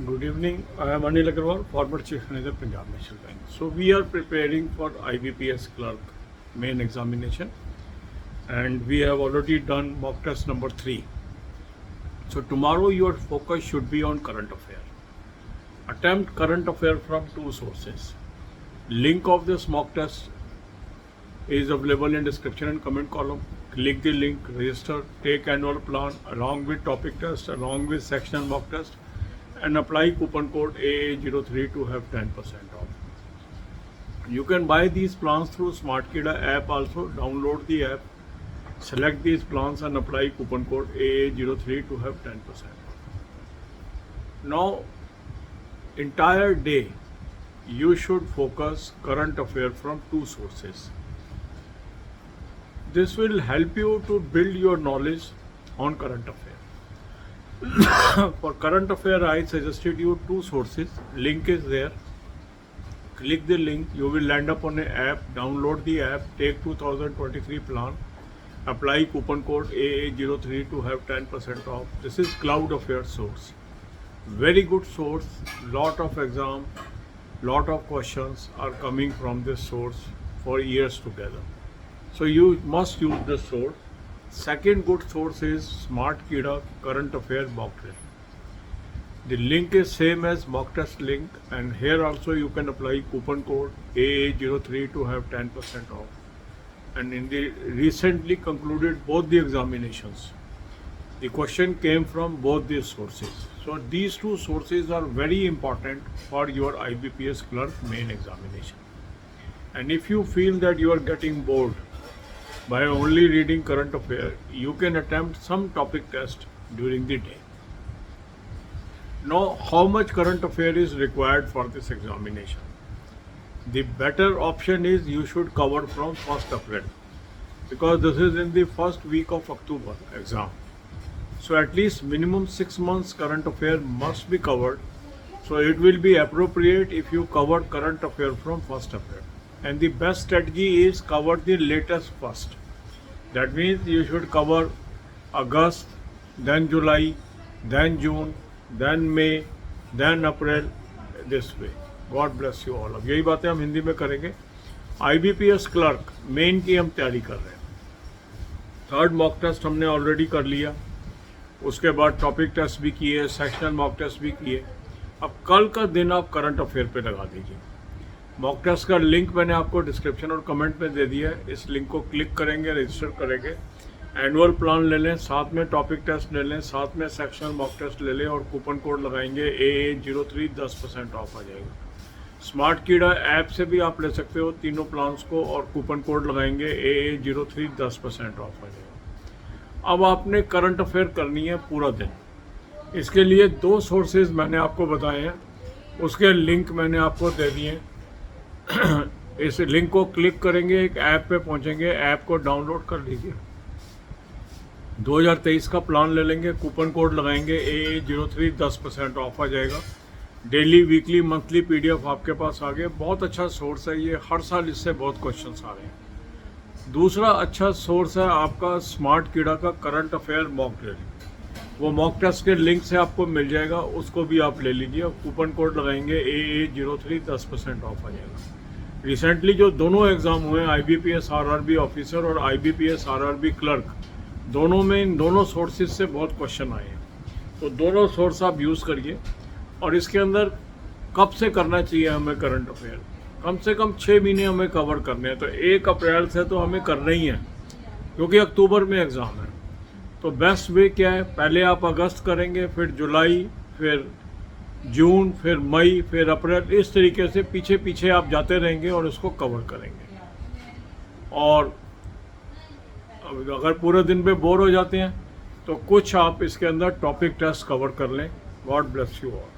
Good evening. I am Anil Agarwal, former Chief Manager, Punjab National Bank. So we are preparing for IBPS clerk main examination, and we have already done mock test number 3. So tomorrow your focus should be on current affair. Attempt current affair from two sources. Link of this mock test is available in description and comment column. Click the link, register, take annual plan along with topic test, along with sectional mock test, and apply coupon code AA03 to have 10% off. You can buy these plans through SmartKida app also. Download the app, select these plans and apply coupon code AA03 to have 10% off. Now, entire day, you should focus current affair from two sources. This will help you to build your knowledge on current affair. For current affair, I suggested you two sources. Link is there. Click the link. You will land up on an app. Download the app. Take 2023 plan. Apply coupon code AA03 to have 10% off. This is Cloud Affair source. Very good source. Lot of exam, lot of questions are coming from this source for years together. So you must use this source. Second good source is SmartKida current affair mock test. The link is same as mock test link, and here also you can apply coupon code AA03 to have 10% off. And in the recently concluded both the examinations, the question came from both these sources. So these two sources are very important for your IBPS clerk main examination. And if you feel that you are getting bored by only reading current affair, you can attempt some topic test during the day. Now, how much current affair is required for this examination? The better option is you should cover from 1st April, because this is in the first week of October exam. So at least minimum 6 months current affair must be covered. So it will be appropriate if you cover current affair from 1st April. And the best strategy is cover the latest first. That means you should cover August, then July, then June, then May, then April, this way. God bless you all. अब यही बातें हम हिंदी में करेंगे. IBPS clerk main की हम तैयारी कर रहे हैं. थर्ड मॉक टेस्ट हमने ऑलरेडी कर लिया. उसके बाद टॉपिक टेस्ट भी किए, सेक्शनल मॉक टेस्ट भी किए. अब कल का दिन आप करंट अफेयर पे लगा दीजिए. मॉक टेस्ट का लिंक मैंने आपको डिस्क्रिप्शन और कमेंट में दे दिया है. इस लिंक को क्लिक करेंगे, रजिस्टर करेंगे, एनुअल प्लान ले लें, साथ में टॉपिक टेस्ट ले लें, साथ में सेक्शनल मॉक टेस्ट ले लें और कूपन कोड लगाएंगे AA03 10% ऑफ आ जाएगा. SmartKida ऐप से भी आप ले सकते हो तीनों प्लान्स को और कूपन कोड लगाएंगे AA03 10% ऑफ आ जाएगा. अब आपने करंट अफेयर करनी है पूरा दिन. इसके लिए दो सोर्सेज मैंने आपको बताए हैं, उसके लिंक मैंने आपको दे दिए हैं. इस लिंक को क्लिक करेंगे, एक ऐप पे पहुंचेंगे, ऐप को डाउनलोड कर लीजिए. 2023 का प्लान ले लेंगे, कूपन कोड लगाएंगे AA03 10% ऑफ आ जाएगा. डेली, वीकली, मंथली PDF आपके पास आ गए. बहुत अच्छा सोर्स है ये, हर साल इससे बहुत क्वेश्चंस आ रहे हैं. दूसरा अच्छा सोर्स है आपका SmartKida का करंट अफेयर मॉक ड्रिल. वो मॉक टेस्ट के लिंक से आपको मिल जाएगा, उसको भी आप ले लीजिए. कूपन कोड लगाएंगे AA03 10% ऑफ आ जाएगा. रिसेंटली जो दोनों एग्ज़ाम हुए हैं, IBPS RRB ऑफिसर और IBPS RRB क्लर्क, दोनों में इन दोनों सोर्सेज से बहुत क्वेश्चन आए हैं. तो दोनों सोर्स आप यूज़ करिए. और इसके अंदर कब से करना चाहिए हमें करंट अफेयर? कम से कम 6 महीने हमें कवर करने हैं. तो 1 अप्रैल से तो हमें करना ही है, क्योंकि अक्टूबर में एग्ज़ाम है. तो बेस्ट वे क्या है? पहले आप अगस्त करेंगे, फिर जुलाई, फिर जून, फिर मई, फिर अप्रैल. इस तरीके से पीछे पीछे आप जाते रहेंगे और उसको कवर करेंगे. और अगर पूरे दिन पे बोर हो जाते हैं तो कुछ आप इसके अंदर टॉपिक टेस्ट कवर कर लें. God bless you all.